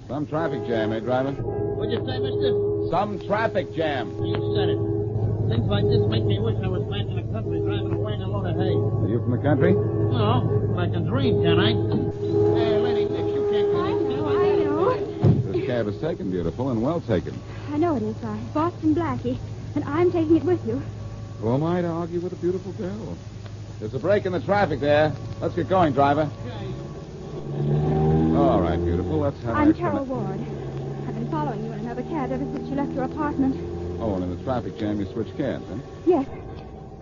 Some traffic jam, eh, driver? What'd you say, mister? Some traffic jam. You said it. Things like this make me wish I was back in the country driving away in a load of hay. Are you from the country? No, I can dream, can I? Hey, lady, if you can't... I know. This cab is taken, beautiful, and well taken. I know it is, Boston Blackie, and I'm taking it with you. Who am I to argue with a beautiful girl? There's a break in the traffic there. Let's get going, driver. All right, beautiful. Let's have I'm an Carol Ward. I've been following you in another cab ever since you left your apartment. Oh, and in the traffic jam, you switched cabs, huh? Yes.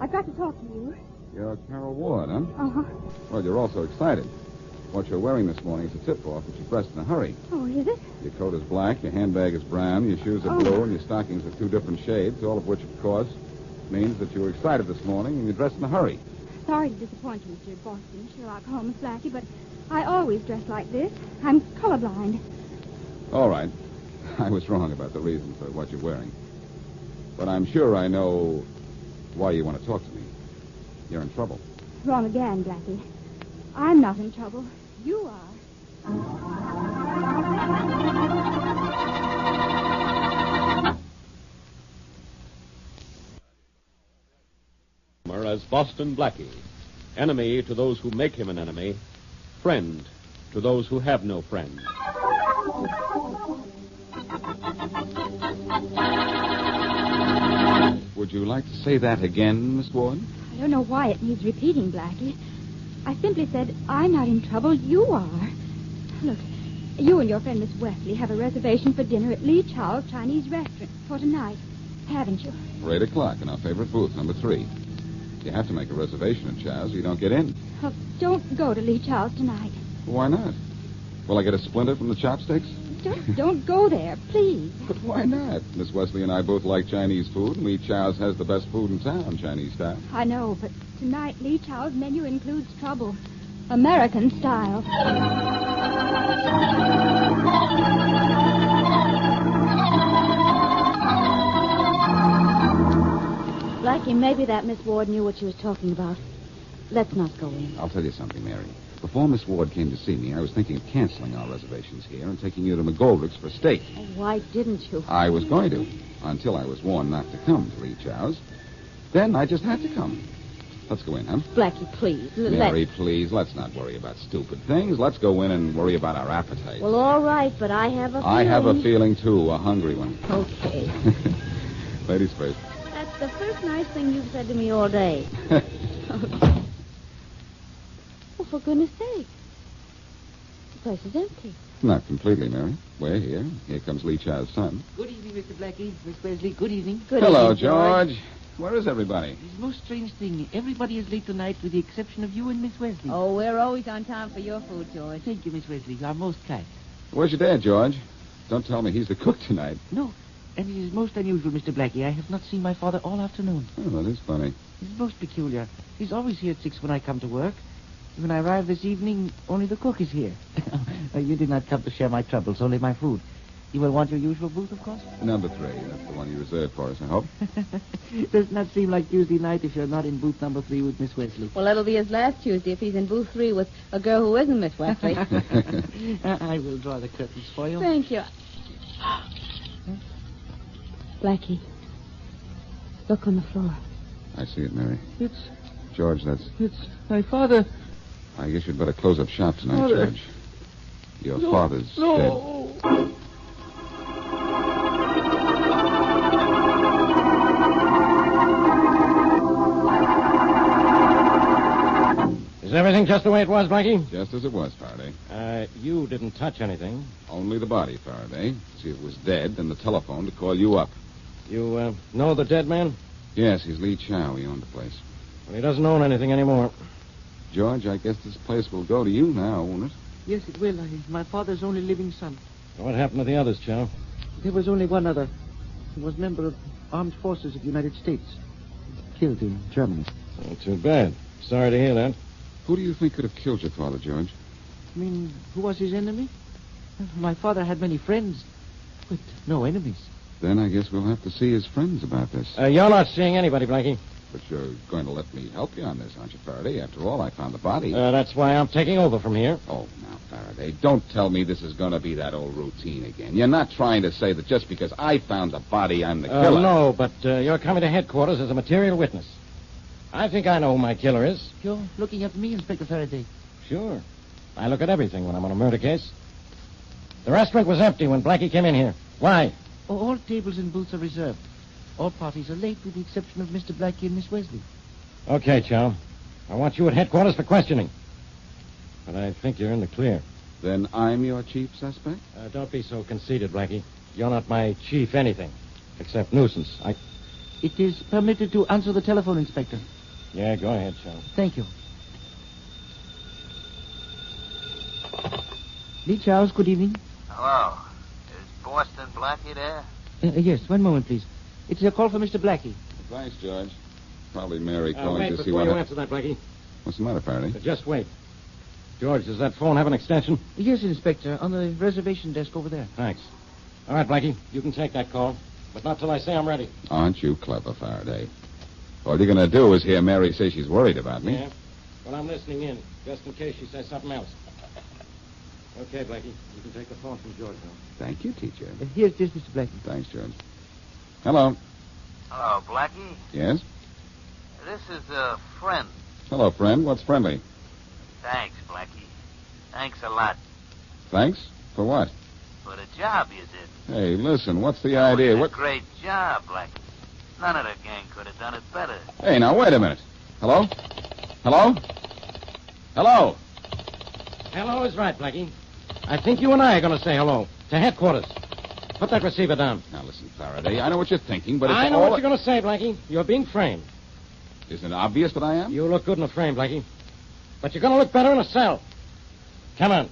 I've got to talk to you. You're Carol Ward, huh? Uh-huh. Well, you're also excited. What you're wearing this morning is a tip-off that you're dressed in a hurry. Oh, is it? Your coat is black, your handbag is brown, your shoes are blue, and your stockings are two different shades, all of which, of course, means that you were excited this morning and you're dressed in a hurry. Sorry to disappoint you, Mr. Boston, Sherlock Holmes Blackie, but I always dress like this. I'm colorblind. All right. I was wrong about the reason for what you're wearing. But I'm sure I know why you want to talk to me. You're in trouble. Wrong again, Blackie. I'm not in trouble. You are. As Boston Blackie, enemy to those who make him an enemy, friend to those who have no friend. Would you like to say that again, Miss Ward? I don't know why it needs repeating, Blackie. I simply said, I'm not in trouble. You are. Look, you and your friend Miss Wesley have a reservation for dinner at Lee Chow's Chinese restaurant for tonight, haven't you? For 8 o'clock in our favorite booth, number 3. You have to make a reservation at Chow's or you don't get in. Oh, don't go to Lee Chow's tonight. Why not? Will I get a splinter from the chopsticks? Don't go there, please. But why not? Miss Wesley and I both like Chinese food, and Lee Chow's has the best food in town, Chinese style. I know, but tonight Lee Chow's menu includes trouble. American style. Blackie, maybe that Miss Ward knew what she was talking about. Let's not go in. I'll tell you something, Mary. Before Miss Ward came to see me, I was thinking of canceling our reservations here and taking you to McGoldrick's for steak. Oh, why didn't you? I was going to, until I was warned not to come to Lee Chow's. Then I just had to come. Let's go in, huh? Blackie, please. Mary, please, let's not worry about stupid things. Let's go in and worry about our appetite. Well, all right, but I have a feeling... I have a feeling, too, a hungry one. Okay. Ladies first. That's the first nice thing you've said to me all day. Oh, for goodness sake. The place is empty. Not completely, Mary. We're here. Here comes Lee Chow's son. Good evening, Mr. Blackie. Miss Wesley, good evening. Good Hello, evening, George. Where is everybody? It's the most strange thing. Everybody is late tonight with the exception of you and Miss Wesley. Oh, we're always on time for your food, George. Thank you, Miss Wesley. You are most kind. Where's your dad, George? Don't tell me he's the cook tonight. No, and it is most unusual, Mr. Blackie. I have not seen my father all afternoon. Oh, that is funny. It's most peculiar. He's always here at 6 when I come to work. When I arrive this evening, only the cook is here. You did not come to share my troubles, only my food. You will want your usual booth, of course? Number 3. That's the one you reserved for us, I hope. Does not seem like Tuesday night if you're not in booth number 3 with Miss Wesley. Well, that'll be his last Tuesday if he's in booth 3 with a girl who isn't Miss Wesley. I will draw the curtains for you. Thank you. Blackie, look on the floor. I see it, Mary. It's George, that's... my father. I guess you'd better close up shop tonight, Father. George. Your father's dead. Is everything just the way it was, Blackie? Just as it was, Faraday. You didn't touch anything. Only the body, Faraday. See if it was dead, and the telephone to call you up. You know the dead man? Yes, he's Lee Chow. He owned the place. Well, he doesn't own anything anymore. George, I guess this place will go to you now, won't it? Yes, it will. My father's only living son. What happened to the others, Chow? There was only one other. He was member of Armed Forces of the United States. Killed in Germany. Oh, too bad. Sorry to hear that. Who do you think could have killed your father, George? I mean, who was his enemy? My father had many friends, but no enemies. Then I guess we'll have to see his friends about this. You're not seeing anybody, Blackie. But you're going to let me help you on this, aren't you, Faraday? After all, I found the body. That's why I'm taking over from here. Oh, now, Faraday, don't tell me this is going to be that old routine again. You're not trying to say that just because I found the body, I'm the killer. No, but you're coming to headquarters as a material witness. I think I know who my killer is. You're looking at me, Inspector Faraday. Sure. I look at everything when I'm on a murder case. The restaurant was empty when Blackie came in here. Why? All tables and booths are reserved. All parties are late with the exception of Mr. Blackie and Miss Wesley. Okay, Chow. I want you at headquarters for questioning. But I think you're in the clear. Then I'm your chief suspect? Don't be so conceited, Blackie. You're not my chief anything, except nuisance. It is permitted to answer the telephone, Inspector. Yeah, go ahead, Chow. Thank you. Lee Charles, good evening. Hello. Is Boston Blackie there? Yes, one moment, please. It's a call for Mr. Blackie. Thanks, George. Probably Mary calling wait, to see before what... you answer that, Blackie. What's the matter, Faraday? Just wait. George, does that phone have an extension? Yes, Inspector, on the reservation desk over there. Thanks. All right, Blackie, you can take that call, but not till I say I'm ready. Aren't you clever, Faraday? All you're going to do is hear Mary say she's worried about me. Yeah, but I'm listening in, just in case she says something else. Okay, Blackie, you can take the phone from George now. Thank you, teacher. Here's Mr. Blackie. Thanks, George. Hello. Hello, Blackie. Yes? This is a friend. Hello, friend. What's friendly? Thanks, Blackie. Thanks a lot. Thanks? For what? For the job you did. Hey, listen, what's the You idea? did a What? great job, Blackie. None of the gang could have done it better. Hey, now, wait a minute. Hello? Hello? Hello? Hello is right, Blackie. I think you and I are going to say hello to headquarters. Put that receiver down. Now, listen, Faraday, I know what you're thinking, but it's I know all... what you're going to say, Blackie. You're being framed. Isn't it obvious that I am? You look good in a frame, Blackie. But you're going to look better in a cell. Come on.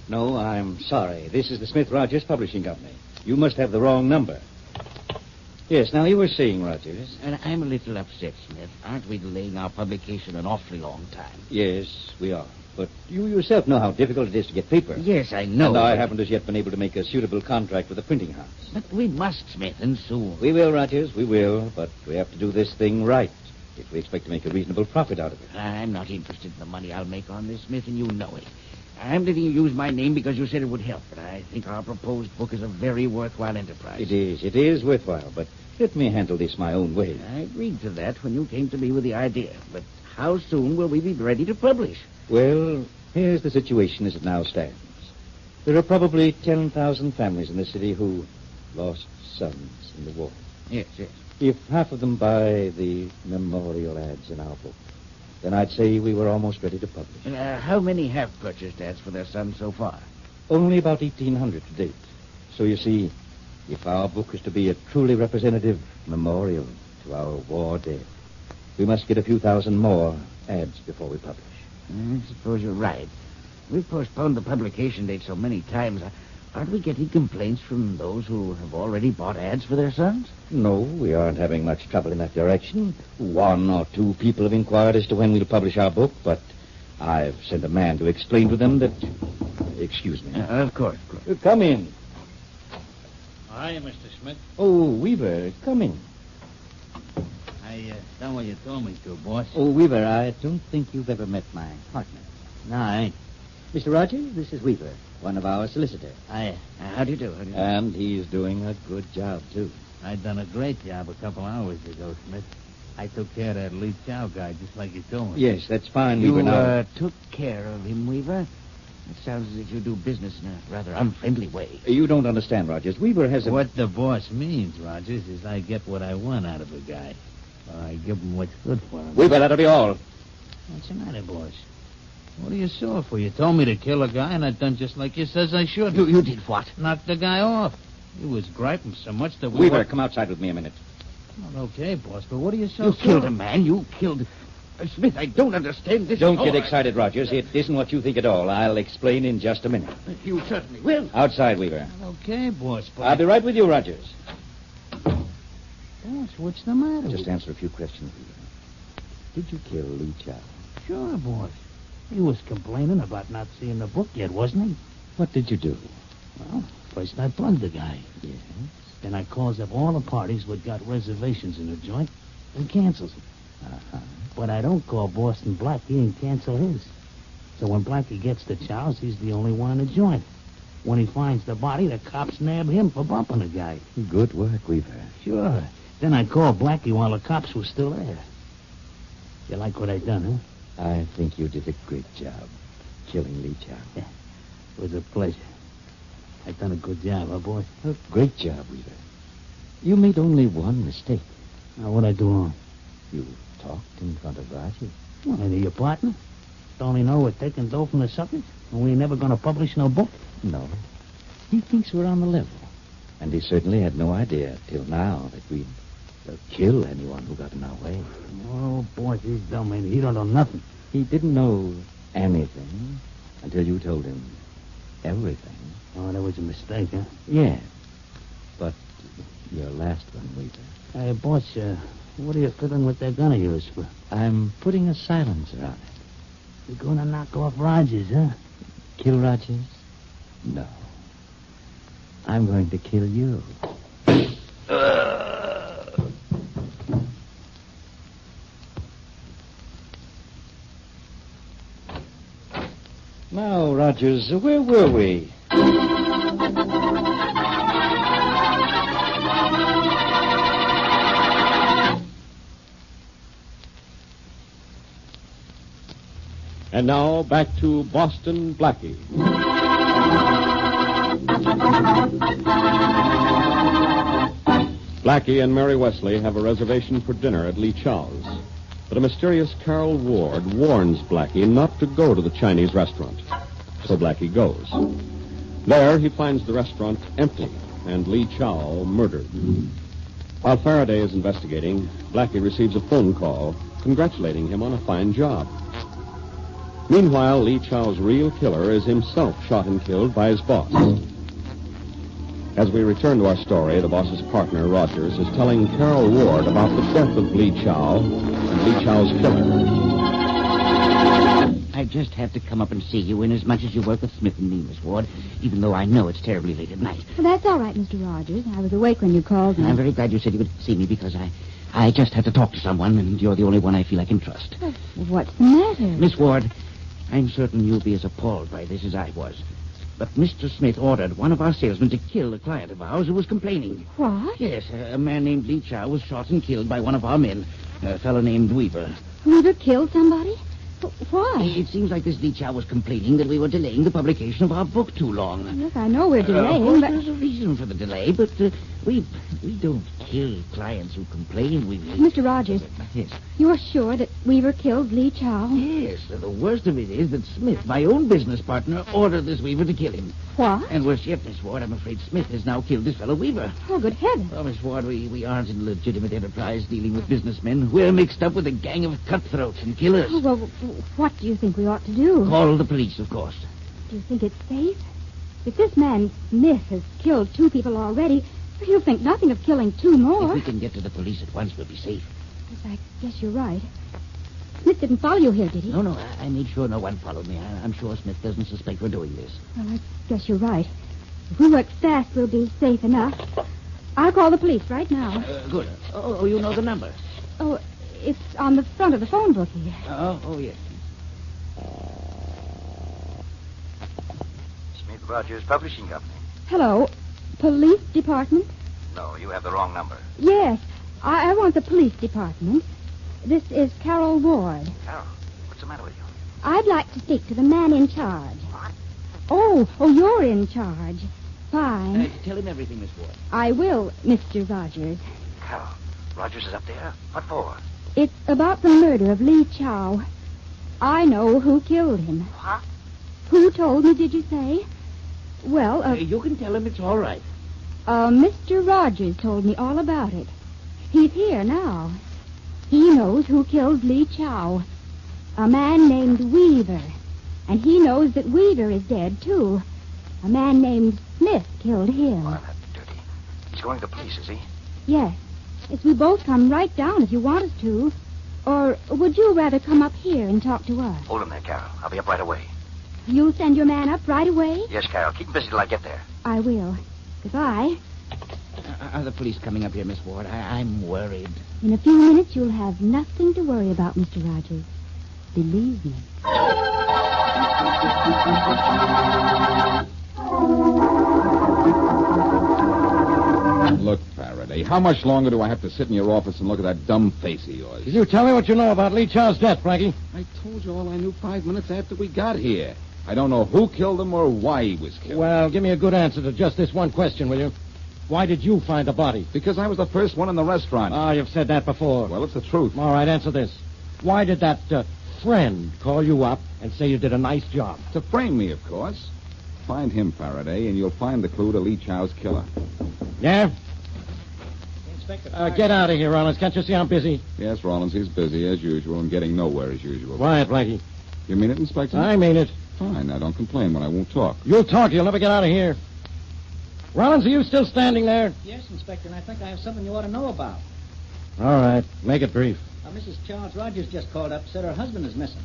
No, I'm sorry. This is the Smith Rogers Publishing Company. You must have the wrong number. Yes, now you were saying, Rogers. And I'm a little upset, Smith. Aren't we delaying our publication an awfully long time? Yes, we are. But you yourself know how difficult it is to get paper. Yes, I know. And I haven't as yet been able to make a suitable contract with the printing house. But we must, Smith, and soon. We will, Rogers, we will. But we have to do this thing right if we expect to make a reasonable profit out of it. I'm not interested in the money I'll make on this, Smith, and you know it. I'm letting you use my name because you said it would help, but I think our proposed book is a very worthwhile enterprise. It is worthwhile, but let me handle this my own way. I agreed to that when you came to me with the idea, but how soon will we be ready to publish? Well, here's the situation as it now stands. There are probably 10,000 families in the city who lost sons in the war. Yes. If half of them buy the memorial ads in our book, then I'd say we were almost ready to publish. How many have purchased ads for their sons so far? Only about 1,800 to date. So you see, if our book is to be a truly representative memorial to our war dead, we must get a few thousand more ads before we publish. I suppose you're right. We've postponed the publication date so many times. Aren't we getting complaints from those who have already bought ads for their sons? No, we aren't having much trouble in that direction. 1 or 2 people have inquired as to when we'll publish our book, but I've sent a man to explain to them that... Excuse me. Of course. Come in. Hiya, Mr. Smith. Oh, Weaver, come in. I done what you told me to, boss. Oh, Weaver, I don't think you've ever met my partner. No, I ain't. Mr. Rogers, this is Weaver, one of our solicitors. How do you do? And he's doing a good job, too. I done a great job a couple hours ago, Smith. I took care of that Lee Chow guy just like you told me. Yes, that's fine, You Weaver. Now... took care of him, Weaver? It sounds as if you do business in a rather unfriendly way. You don't understand, Rogers. Weaver has a... What the boss means, Rogers, is I get what I want out of a guy. I give him what's good for him. Weaver, that'll be all. What's the matter, boss? What are you sore for? You told me to kill a guy, and I done just like you says I should. You did what? Knocked the guy off. He was griping so much that we Weaver, were... come outside with me a minute. Well, okay, boss, but what are you so You sore? killed a man. You killed... Smith, I don't understand this. Don't get excited, Rogers. It isn't what you think at all. I'll explain in just a minute. You certainly will. Outside, Weaver. Okay, boss, but... I'll be right with you, Rogers. Boss, what's the matter? Just answer a few questions, Weaver. Did you kill Lee Chow? Sure, boss. He was complaining about not seeing the book yet, wasn't he? What did you do? Well, first I plugged the guy. Yes. Then I calls up all the parties what got reservations in the joint and cancels it. Uh-huh. But I don't call Boston Blackie and cancel his. So when Blackie gets to Chow's, he's the only one in the joint. When he finds the body, the cops nab him for bumping the guy. Good work, Weaver. Sure. Then I called Blackie while the cops were still there. You like what I done, huh? I think you did a great job killing Lee Chow. Yeah. It was a pleasure. I done a good job, huh, boy? A great job, Weaver. You made only one mistake. Now, what'd I do wrong? You talked in front of Rogers. Well, ain't he your partner? Don't he know we're taking dough from the suckers? And we ain't never gonna publish no book? No. He thinks we're on the level. And he certainly had no idea till now that we'd kill anyone who got in our way. Oh, boy, he's dumb, ain't he? He don't know nothing. He didn't know anything until you told him everything. Oh, that was a mistake, huh? Yes. But your last one, Weaver. Hey, boss, what are you fiddling with that gun of yours for? I'm putting a silencer on it. You're gonna knock off Rogers, huh? Kill Rogers? No. I'm going to kill you. Now, Rogers, where were we? And now, back to Boston Blackie. Blackie and Mary Wesley have a reservation for dinner at Lee Chow's. But a mysterious Carol Ward warns Blackie not to go to the Chinese restaurant. So Blackie goes. There, he finds the restaurant empty and Lee Chow murdered. While Faraday is investigating, Blackie receives a phone call congratulating him on a fine job. Meanwhile, Lee Chow's real killer is himself shot and killed by his boss. As we return to our story, the boss's partner, Rogers, is telling Carol Ward about the death of Lee Chow and Lee Chow's killer. I just had to come up and see you in as much as you work with Smith and me, Miss Ward, even though I know it's terribly late at night. Well, that's all right, Mr. Rogers. I was awake when you called me. I'm very glad you said you would see me because I just had to talk to someone, and you're the only one I feel I can trust. Well, what's the matter? Miss Ward, I'm certain you'll be as appalled by this as I was. But Mr. Smith ordered one of our salesmen to kill a client of ours who was complaining. What? Yes, a man named Lee Chow was shot and killed by one of our men, a fellow named Weaver. Weaver killed somebody? Why? It seems like this Lee Chow was complaining that we were delaying the publication of our book too long. Yes, I know we're delaying, Of course, but... there's a reason for the delay, but we don't kill clients who complain. We Mr. Rogers, Yes. you're sure that Weaver killed Lee Chow? Yes, the worst of it is that Smith, my own business partner, ordered this Weaver to kill him. What? And worse yet, Miss Ward, I'm afraid Smith has now killed this fellow Weaver. Oh, good heavens. Oh, Miss Ward, we aren't in legitimate enterprise dealing with businessmen. We're mixed up with a gang of cutthroats and killers. Oh, well, what do you think we ought to do? Call the police, of course. Do you think it's safe? If this man Smith has killed 2 people already, he'll think nothing of killing 2 more. If we can get to the police at once, we'll be safe. Yes, I guess you're right. Smith didn't follow you here, did he? No, I made sure no one followed me. I'm sure Smith doesn't suspect we're doing this. Well, I guess you're right. If we work fast, we'll be safe enough. I'll call the police right now. Good. Oh, you know the number? Oh, it's on the front of the phone book here. Oh, yes. Smith Rogers Publishing Company. Hello, police department? No, you have the wrong number. Yes, I want the police department. This is Carol Ward. Carol, what's the matter with you? I'd like to speak to the man in charge. What? Oh, you're in charge. Fine. Tell him everything, Miss Ward. I will, Mr. Rogers. Carol, Rogers is up there? What for? It's about the murder of Lee Chow. I know who killed him. What? Who told me, did you say? Well, You can tell him it's all right. Mr. Rogers told me all about it. He's here now. He knows who killed Lee Chow. A man named Weaver. And he knows that Weaver is dead, too. A man named Smith killed him. Well, that's dirty. He's going to the police, is he? Yes. Yes, we both come right down if you want us to. Or would you rather come up here and talk to us? Hold him there, Carol. I'll be up right away. You'll send your man up right away? Yes, Carol. Keep him busy till I get there. I will. Goodbye. Are the police coming up here, Miss Ward? I'm worried. In a few minutes, you'll have nothing to worry about, Mr. Rogers. Believe me. Look, Faraday, how much longer do I have to sit in your office and look at that dumb face of yours? Did you tell me what you know about Lee Chow's death, Blackie? I told you all I knew 5 minutes after we got here. I don't know who killed him or why he was killed. Well, give me a good answer to just this one question, will you? Why did you find the body? Because I was the first one in the restaurant. Ah, you've said that before. Well, it's the truth. All right, answer this. Why did that friend call you up and say you did a nice job? To frame me, of course. Find him, Faraday, and you'll find the clue to Lee Chow's killer. Yeah? Inspector. Get out of here, Rollins. Can't you see I'm busy? Yes, Rollins, he's busy as usual and getting nowhere as usual. Quiet, Blackie. You mean it, Inspector? I mean it. Fine, now don't complain when I won't talk. You'll talk. You'll never get out of here. Rollins, are you still standing there? Yes, Inspector, and I think I have something you ought to know about. All right. Make it brief. Mrs. Charles Rogers just called up, said her husband is missing.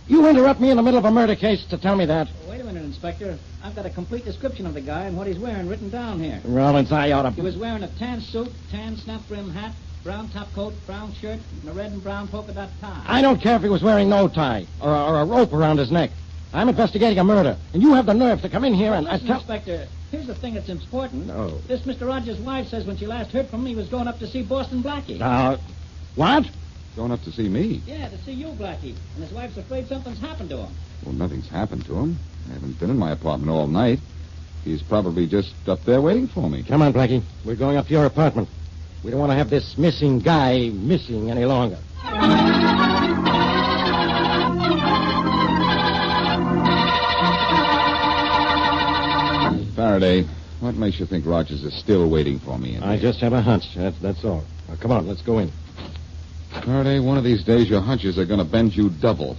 You interrupt me in the middle of a murder case to tell me that. Wait a minute, Inspector. I've got a complete description of the guy and what he's wearing written down here. Rollins, I ought to... He was wearing a tan suit, tan snap-brim hat, brown top coat, brown shirt, and a red and brown polka dot tie. I don't care if he was wearing no tie or a rope around his neck. I'm investigating a murder, and you have the nerve to come in here and Listen, tell... Inspector, here's the thing that's important. No. This Mr. Rogers' wife says when she last heard from him, he was going up to see Boston Blackie. What? Going up to see me? Yeah, to see you, Blackie. And his wife's afraid something's happened to him. Well, nothing's happened to him. I haven't been in my apartment all night. He's probably just up there waiting for me. Come on, Blackie. We're going up to your apartment. We don't want to have this missing guy missing any longer. Faraday, what makes you think Rogers is still waiting for me? I just have a hunch. That's all. Now, come on, let's go in. Faraday, one of these days your hunches are going to bend you double.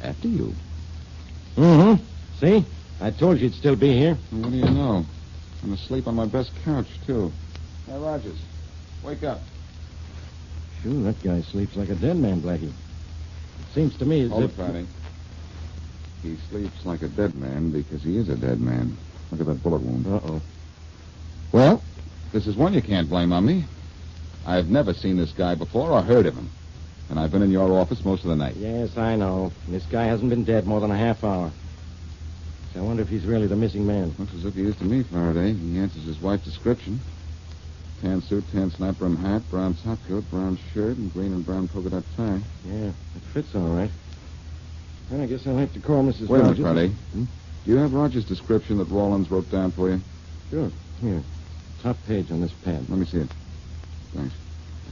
After you. Mm-hmm. See? I told you you'd still be here. Well, what do you know? I'm asleep on my best couch, too. Hey, Rogers, wake up. Sure, that guy sleeps like a dead man, Blackie. It seems to me as Hold if... it, Faraday. He sleeps like a dead man because he is a dead man. Look at that bullet wound. Uh-oh. Well, this is one you can't blame on me. I've never seen this guy before or heard of him. And I've been in your office most of the night. Yes, I know. This guy hasn't been dead more than a half hour. So I wonder if he's really the missing man. Looks as if he is to me, Faraday. He answers his wife's description. Tan suit, tan snap-brim hat, brown top coat, brown shirt, and green and brown polka dot tie. Yeah, it fits all right. Well, I guess I'll have to call Mrs. Wait a Rogers. minute, Faraday. Do you have Rogers' description that Rawlins wrote down for you? Sure. Here. Top page on this pad. Let me see it. Thanks.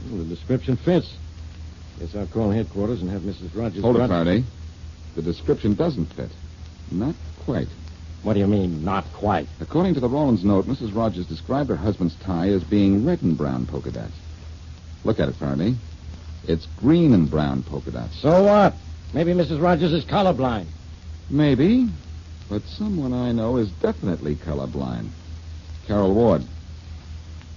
Well, the description fits. Guess I'll call headquarters and have Mrs. Rogers... Hold it, Faraday. The description doesn't fit. Not quite. What do you mean, not quite? According to the Rawlins note, Mrs. Rogers described her husband's tie as being red and brown polka dots. Look at it, Faraday. It's green and brown polka dots. So what? Maybe Mrs. Rogers is colorblind. Maybe, but someone I know is definitely colorblind. Carol Ward.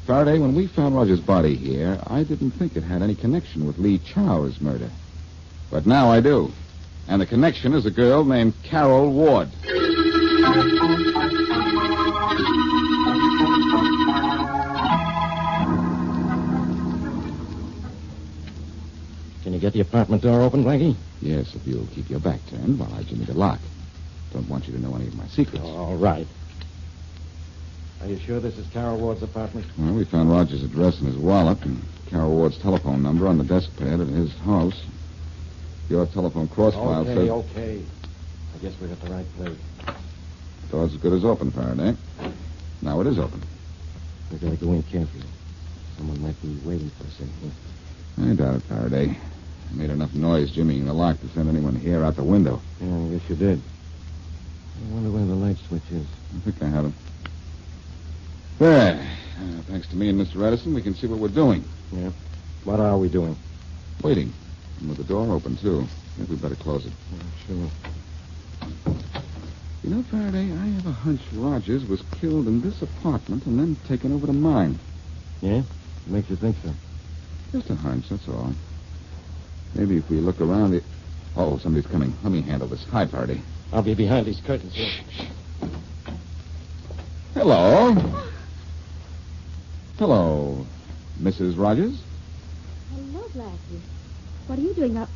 Faraday, when we found Rogers' body here, I didn't think it had any connection with Lee Chow's murder. But now I do. And the connection is a girl named Carol Ward. Can you get the apartment door open, Blackie? Yes, if you'll keep your back turned while I jimmy the lock. Don't want you to know any of my secrets. All right. Are you sure this is Carol Ward's apartment? Well, we found Rogers' address in his wallet and Carol Ward's telephone number on the desk pad at his house. Your telephone cross file says... Okay. I guess we're at the right place. Door's as good as open, Faraday. Now it is open. We gotta go in carefully. Someone might be waiting for us in here. I doubt it, Faraday. I made enough noise jimmying the lock to send anyone here out the window. Yeah, I guess you did. I wonder where the light switch is. I think I have it. There. Thanks to me and Mr. Edison, we can see what we're doing. Yeah. What are we doing? Waiting. And with the door open, too. I think we'd better close it. Sure. You know, Faraday, I have a hunch Rogers was killed in this apartment and then taken over to mine. Yeah? What makes you think so? Just a hunch, that's all. Maybe if we look around it... Oh, somebody's coming. Let me handle this. Hi, Faraday. I'll be behind these curtains here. Hello. Hello, Mrs. Rogers. Hello, Blackie. What are you doing up?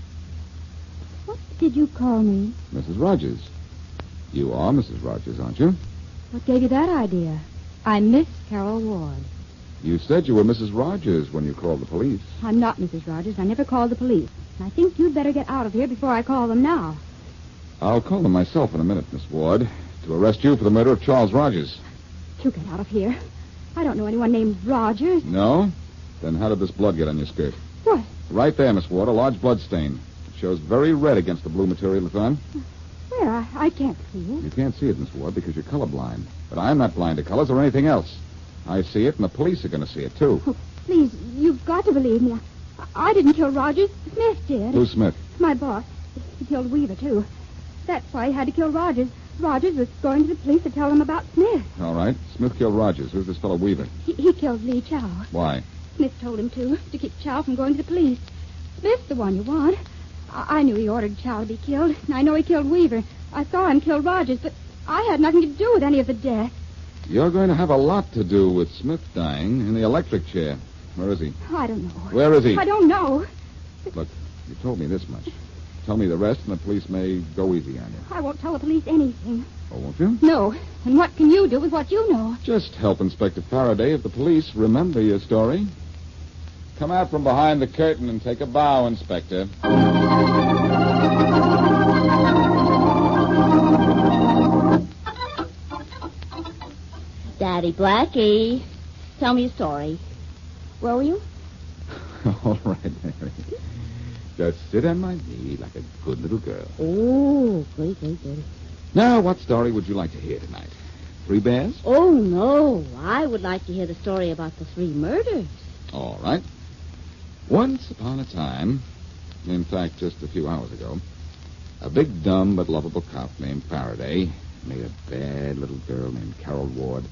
What did you call me? Mrs. Rogers. You are Mrs. Rogers, aren't you? What gave you that idea? I'm Miss Carol Ward. You said you were Mrs. Rogers when you called the police. I'm not Mrs. Rogers. I never called the police. I think you'd better get out of here before I call them now. I'll call them myself in a minute, Miss Ward, to arrest you for the murder of Charles Rogers. You get out of here. I don't know anyone named Rogers. No? Then how did this blood get on your skirt? What? Right there, Miss Ward, a large blood stain. It shows very red against the blue material it's on. Where? I can't see it. You can't see it, Miss Ward, because you're colorblind. But I'm not blind to colors or anything else. I see it, and the police are going to see it, too. Oh, please, you've got to believe me. I didn't kill Rogers. Smith did. Who's Smith? My boss. He killed Weaver, too. That's why he had to kill Rogers. Rogers was going to the police to tell them about Smith. All right. Smith killed Rogers. Who's this fellow Weaver? He killed Lee Chow. Why? Smith told him to keep Chow from going to the police. Smith's the one you want. I knew he ordered Chow to be killed, and I know he killed Weaver. I saw him kill Rogers, but I had nothing to do with any of the death. You're going to have a lot to do with Smith dying in the electric chair. Where is he? I don't know. Where is he? I don't know. Look, you told me this much. Tell me the rest, and the police may go easy on you. I won't tell the police anything. Oh, won't you? No. And what can you do with what you know? Just help Inspector Faraday if the police remember your story. Come out from behind the curtain and take a bow, Inspector. Daddy Blackie, tell me a story. Where were you? All right, Mary. Just sit on my knee like a good little girl. Oh, goody. Now, what story would you like to hear tonight? Three Bears? Oh, no. I would like to hear the story about the 3 murders. All right. Once upon a time, in fact, just a few hours ago, a big, dumb, but lovable cop named Faraday made a bad little girl named Carol Ward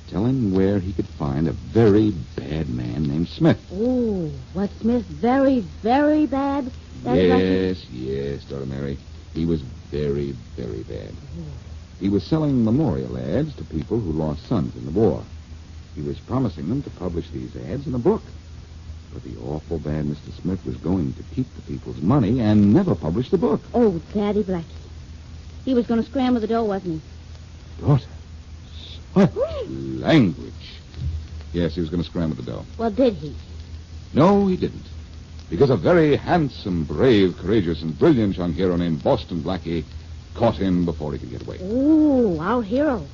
tell him where he could find a very bad man named Smith. Oh, was Smith very, very bad? Yes, Daughter Mary. He was very, very bad. He was selling memorial ads to people who lost sons in the war. He was promising them to publish these ads in a book. But the awful bad Mr. Smith was going to keep the people's money and never publish the book. Oh, Daddy Blackie. He was going to scramble the dough, wasn't he? Daughter, such language. Yes, he was going to scramble the dough. Well, did he? No, he didn't. Because a very handsome, brave, courageous, and brilliant young hero named Boston Blackie caught him before he could get away. Oh, our hero.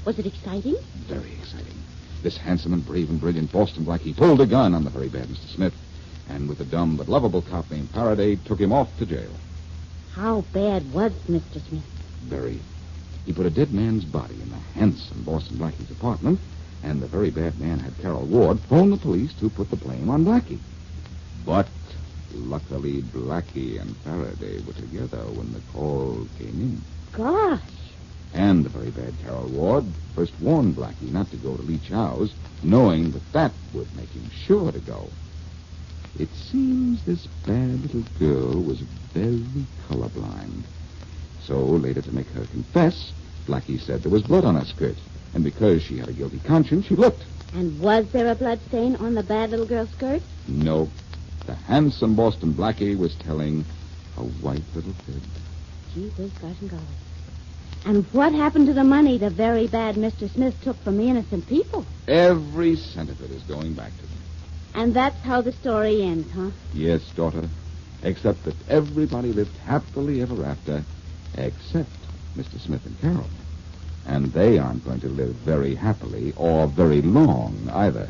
Was it exciting? Very exciting. This handsome and brave and brilliant Boston Blackie pulled a gun on the very bad Mr. Smith, and with the dumb but lovable cop named Faraday, took him off to jail. How bad was Mr. Smith? Very. He put a dead man's body in the handsome Boston Blackie's apartment, and the very bad man had Carol Ward phone the police to put the blame on Blackie. But luckily, Blackie and Faraday were together when the call came in. Gosh. And the very bad Carol Ward first warned Blackie not to go to Lee Chow's, knowing that would make him sure to go. It seems this bad little girl was very colorblind. So, later to make her confess, Blackie said there was blood on her skirt. And because she had a guilty conscience, she looked. And was there a blood stain on the bad little girl's skirt? No. The handsome Boston Blackie was telling a white little fib. Gee whiz, gosh and golly. And what happened to the money the very bad Mr. Smith took from the innocent people? Every cent of it is going back to them. And that's how the story ends, huh? Yes, daughter. Except that everybody lived happily ever after, except Mr. Smith and Carol. And they aren't going to live very happily or very long either.